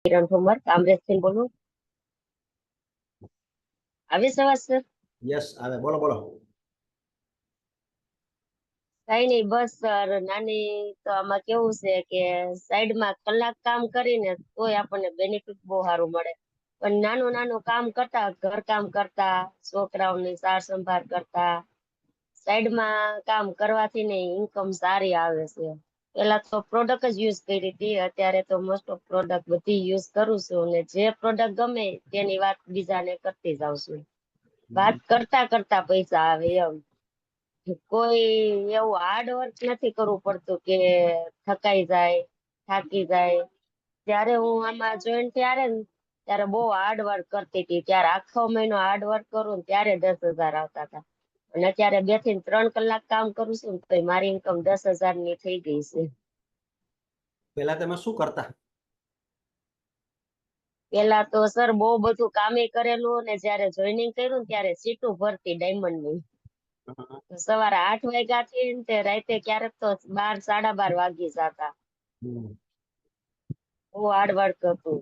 કિરણ ઠોમર કામરેજથી બોલું. આવે છે અવાજ સર? યસ આવે, બોલો બોલો. કઈ નઈ, બસ સર નાની તો આમાં કેવું છે કે સાઈડમાં કલાક કામ કરીને તોય આપણને બેનિફિટ બહુ સારું મળે. પણ નાનું નાનું કામ કરતા, ઘરકામ કરતા, છોકરાઓની સાર સંભાળ કરતા, સાઈડમાં કામ કરવાથી ને ઇન્કમ સારી આવે છે. પેલા તો પ્રોડક્ટ જ યુઝ કરી હતી, અત્યારે તો મોસ્ટ ઓફ પ્રોડક્ટ બધી યુઝ કરું છું, અને જે પ્રોડક્ટ ગમે તેની વાત બીજાને કરતી જાઉં છું. વાત કરતા કરતા પૈસા આવે એમ. કોઈ એવું હાર્ડવર્ક નથી કરવું પડતું કે થકાઈ જાય, થાકી જાય. ત્યારે હું આમાં જોઈન ત્યારે ને ત્યારે બહુ હાર્ડવર્ક કરતી હતી. ત્યારે આખો મહિનો હાર્ડવર્ક કરું ને ત્યારે 10,000 આવતા હતા. અને અત્યારે 2 થી 3 કલાક કામ કરું છું ને તો મારી ઇન્કમ 10,000 ની થઈ ગઈ છે. પેલા તમે શું કરતા? પેલા તો સર બહુ બધું કામે કરેલું, ને જયારે જોઈનિંગ કર્યું ને ત્યારે સીટું ભરતી ડાયમંડ ની. સવારે 8 વાગ્યા થી તે રાતે ક્યારેક તો 12, 12:30 વાગી જતા. બહુ હાર્ડ વર્ક હતું.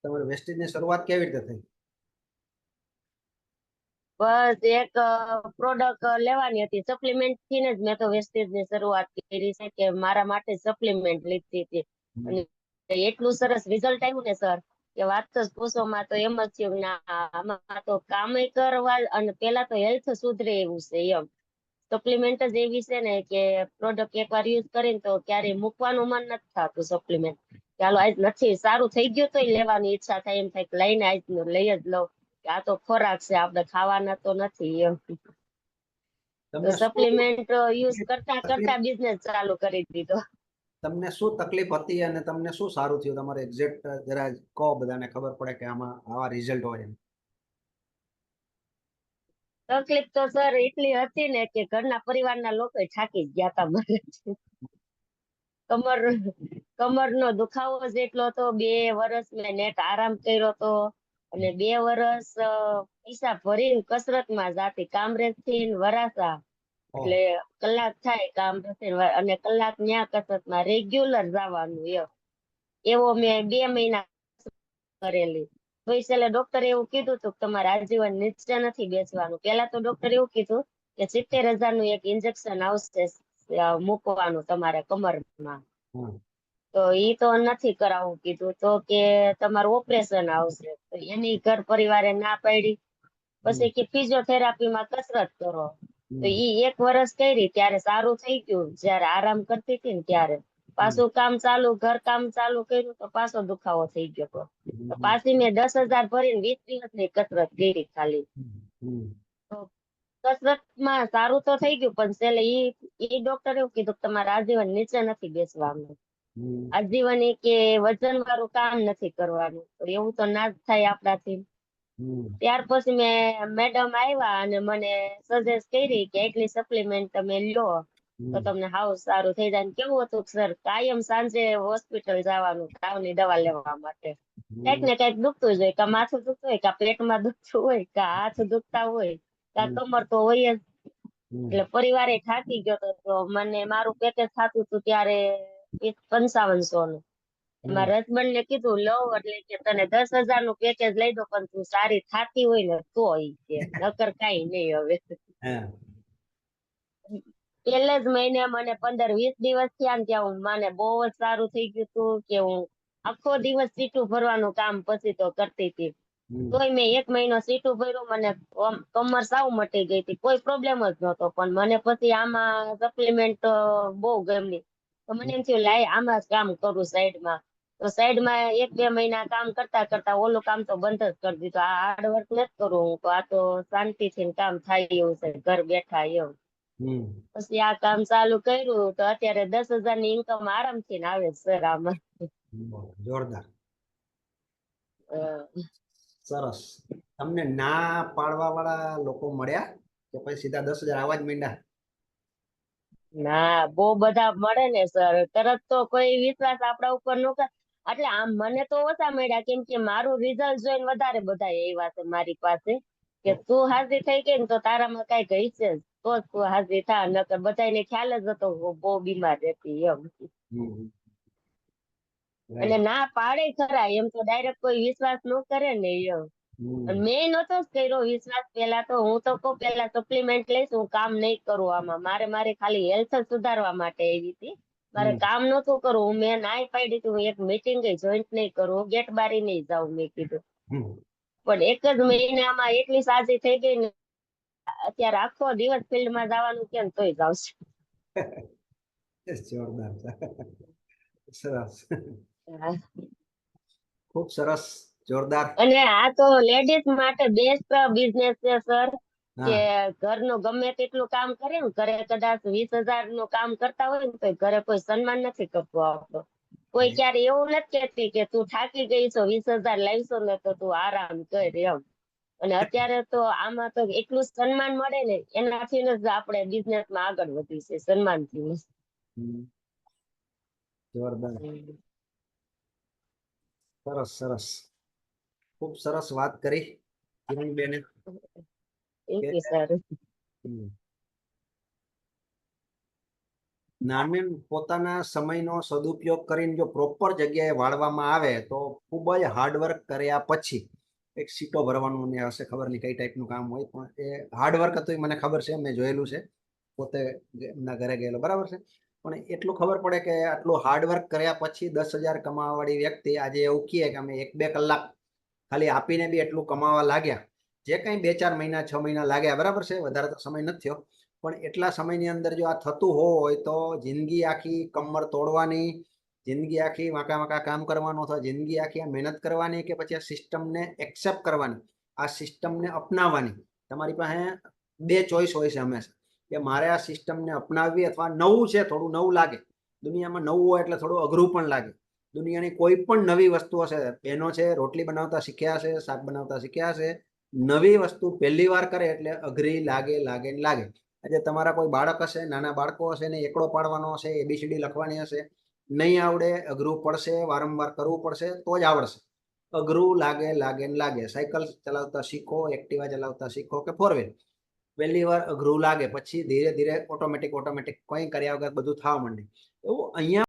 તમારી વેસ્ટેજ ની શરૂઆત કેવી રીતે થઈ? બસ એક પ્રોડક્ટ લેવાની હતી, સપ્લિમેન્ટ થી જ મેં તો વેસ્ટેજ ની શરૂઆત કરી છે કે મારા માટે સપ્લિમેન્ટ લીધી હતી. અને એટલું સરસ રિઝલ્ટ આવ્યું ને સર કે વાત જ પૂછોમાં. તો એમ જ થયું ના આમાં તો કામ કરવા, અને પેલા તો હેલ્થ સુધરે એવું છે એમ. સપ્લિમેન્ટ જ એવી છે ને કે પ્રોડક્ટ એકવાર યુઝ કરીને તો ક્યારેય મૂકવાનું મન નથી થતું. સપ્લિમેન્ટ ચાલો આજ નથી સારું થઈ ગયું તો લેવાની ઈચ્છા થાય, એમ થાય લઈને આજ લઈ જ લઉં. આ તો ખોરાક છે, આપણે ખાવાના તો નથી એમ. તો તમને સપ્લિમેન્ટ યુઝ કરતા તકલીફ કરતા બિઝનેસ ચાલુ કરી દીધો. તમને શું તકલીફ હતી અને તમને શું સારું થયું? તમારે એક્ઝેક્ટ જરા કહો, બધાને ખબર પડે કે આમાં આવા રિઝલ્ટ હોય. તકલીફ તો સર એટલી હતી ને કે ઘરના પરિવારના લોકો થાકી જ ગયા હતા મારે. કમર કમરનો દુખાવો જ એટલો હતો. 2 વર્ષ મેં નેટ આરામ કર્યો હતો, અને 2 વર્ષ પૈસા ભરીને કસરતમાં જાતી કામરેજ થી વરાસા. એટલે કલાક થાય કામરેજ અને કલાક ન્યા કસરતમાં રેગ્યુલર જવાનું એમ. એવો મેં 2 મહિના કરેલી. તો છેલ્લે ડોક્ટરે એવું કીધું હતું કે તમારે આજીવન નીચે નથી બેસવાનું. પેલા તો ડોક્ટરે એવું કીધું કે 70,000 નું એક ઇન્જેક્શન આવશે મૂકવાનું તમારે કમરમાં. તો ઈ તો નથી કરાવવું કીધું. તો કે તમારું ઓપરેશન આવશે. તો એની ઘર પરિવારે ના પાડી. પછી કે ફિઝિયોથેરાપીમાં કસરત કરો. તો ઈ 1 વર્ષ કરી ત્યારે સારું થઈ ગયું. જયારે આરામ કરતી હતી ને ત્યારે પાછું કામ ચાલુ, ઘર કામ ચાલુ કર્યું તો પાછો દુખાવો થઈ ગયો. તો પાછી મેં 10,000 ભરીને 20 દિવસની કસરત કરી ખાલી. તો કસરતમાં સારું તો થઈ ગયું, પણ છેલ્લે ઈ ડોક્ટર એવું કીધું તમારે આજીવન નીચે નથી બેસવાનું. આજીવન કે વજન વાળું કામ નથી કરવાનું. એવું તો ના જ થાય આપણાથી. ત્યાર પછી મેડમ આવ્યા અને મને સજેસ્ટ કરી કે એટલી સપ્લિમેન્ટ તમે લો તો તમને હાવ સારું થઈ જાય. કેવું હતું સર, કાયમ સાંજે હોસ્પિટલ જવાનું તાવની દવા લેવા માટે. કઈક ને કઈક દુખતું જ હોય, કા માથું દુખતું હોય, કા પેટમાં દુખતું હોય, કા હાથ દુખતા હોય, કા કમર તો હોય જ. એટલે પરિવારે થાકી ગયો તો મને મારું પેકેજ થતું હતું ત્યારે 5500 નું. મારા હસબન્ડ ને કીધું લવ એટલે કે તને 10,000 નું પેકેજ લઈ દો, પણ તું સારી થાતી હોય ને તો ઈ કે નકર કઈ નહીં હવે. પેલે જ મહિને મને 15-20 દિવસ થયા ને ત્યાં મને બહુ જ સારું થઈ ગયું હતું કે હું આખો દિવસ સીટું ભરવાનું કામ પછી તો કરતી હતી. તોય મેં 1 મહિનો સીટું ભર્યું, મને કમર સાવ મટી ગઈ હતી, કોઈ પ્રોબ્લેમ જ નહોતો. પણ મને પછી આમાં સપ્લિમેન્ટ બહુ ગમી. તો મને એમ થયું લાય આમાં જ કામ કરું સાઈડમાં. તો સાઈડમાં 1-2 મહિના કામ કરતા કરતા ઓલું કામ તો બંધ જ કરી દીધું. આ હાર્ડવર્ક નથી કરવું હું તો, આ તો શાંતિથી કામ થાય એવું છે ઘર બેઠા એવું. પછી આ કામ ચાલુ કર્યું તો અત્યારે 10,000 ની ઇન્કમ આરામથી આવે સર આમાં. જોરદાર, સરસ. તમને ના પાડવા વાળા લોકો મળ્યા કે પછી સીધા 10,000 આવા જ માંડ્યા? ના, બહુ બધા મળે ને સર. તરત તો કોઈ વિશ્વાસ આપણા ઉપર ન કરે. એટલે આમ મને તો ઓછા મળ્યા, કેમ કે મારું રિઝલ્ટ જોઈને વધારે બધા એવા છે મારી પાસે કે તું હાજરી થઈ ગઈ ને તો તારામાં કઈક હશે તો જ તું હાજરી થા, નકર બધાને ખ્યાલ જ હતો બહુ બીમાર રહેતી એમ. અને રાઈટ. ના પાડે ખરા, એમ તો ડાયરેક્ટ કોઈ વિશ્વાસ ન કરે ને એમ. અને મેં નતો જ કર્યો વિશ્વાસ. પેલા તો હું તો કહું, પેલા સપ્લિમેન્ટ લઈશ, હું કામ નહીં કરું આમાં. મારે ખાલી હેલ્થ સુધારવા માટે આવી હતી. મારે કામ નતું કરવું. મેં નાય પાડી હતી, હું એક મીટિંગ જોઈન્ટ નહીં કરું, હું ગેટ બારી નહીં જાઉં, મેં કીધું. પણ એક જ મહિનામાં એટલી સાજી થઈ ગઈ ને, અત્યારે આખો દિવસ ફિલ્ડમાં જવાનું કેમ તોય જાવ છું. જોરદાર છે. સરસ, હા. ખૂબ સરસ, જોરદાર. અને આ તો લેડીઝ માટે બેસ્ટ બિઝનેસ છે સર. કે હા ઘરનું ગમે તેટલું કામ કરે ને, ઘરે કદાચ 20,000 નું કામ કરતા હોય ને, તો ઘરે કોઈ સન્માન નથી કરતું આપણો. કોઈ ક્યારે એવું નથી કહેતી કે તું થાકી ગઈ છો, 20,000 લાવીશો ને તો તું આરામ કર એમ. અને અત્યારે તો આમાં તો એટલું સન્માન મળે ને, એનાથી જ આપણે બિઝનેસમાં આગળ વધી છે, સન્માનથી. જોરદાર, સરસ સરસ, ખૂબ સરસ વાત કરી કિરણબેને. Thank you sir. નાનમેન પોતાના સમયનો સદુપયોગ કરીને જો પ્રોપર જગ્યાએ વાળવામાં આવે તો ખૂબ જ હાર્ડવર્ક કર્યા પછી એક સીટો ભરવાનું ને હશે, ખબર નહીં કઈ ટાઈપનું કામ હોય, પણ એ હાર્ડવર્ક હતું, મને ખબર છે, મેં જોયેલું છે, પોતે એમના ઘરે ગયેલો, બરાબર છે. પણ એટલું ખબર પડે કે આટલું હાર્ડવર્ક કર્યા પછી 10,000 કમાવાવાળી વ્યક્તિ આજે એવું કહે કે અમે 1-2 કલાક ખાલી આપીને બી એટલું કમાવા લાગ્યા, જે કંઈ 2-4 મહિના 6 મહિના લાગ્યા, બરાબર છે, વધારે તો સમય નથી થયો, પણ એટલા સમયની અંદર જો આ થતું હોય તો જિંદગી આખી કમર તોડવાની, જિંદગી આખી વાંકા વાંકા કામ કરવાનું, અથવા જિંદગી આખી મહેનત કરવાની, કે પછી આ સિસ્ટમને એક્સેપ્ટ કરવાની, આ સિસ્ટમને અપનાવવાની. તમારી પાસે 2 ચોઈસ હોય છે હંમેશા, કે મારે આ સિસ્ટમને અપનાવવી, અથવા નવું છે, થોડું નવું લાગે, દુનિયામાં નવું હોય એટલે થોડું અઘરું પણ લાગે. દુનિયાની કોઈ પણ નવી વસ્તુ હશે, બહેનો છે રોટલી બનાવતા શીખ્યા હશે, શાક બનાવતા શીખ્યા હશે, નવી વસ્તુ પહેલી વાર કરે એટલે અઘરી લાગે લાગે ને લાગે. આજે તમારા કોઈ બાળક હશે, નાના બાળકો હશે ને, એકડો પાડવાનો હશે, ABCD લખવાની હશે, નહીં આવડે, અઘરું પડશે, વારંવાર કરવું પડશે તો જ આવડશે. અઘરું લાગે લાગે ને લાગે. સાયકલ ચલાવતા શીખો, એક્ટિવા ચલાવતા શીખો કે 4 વ્હીલ, પહેલી વાર અઘરું લાગે, પછી ધીરે ધીરે ઓટોમેટિક કંઈ કર્યા વગર બધું થવા માંડે. એવું અહીંયા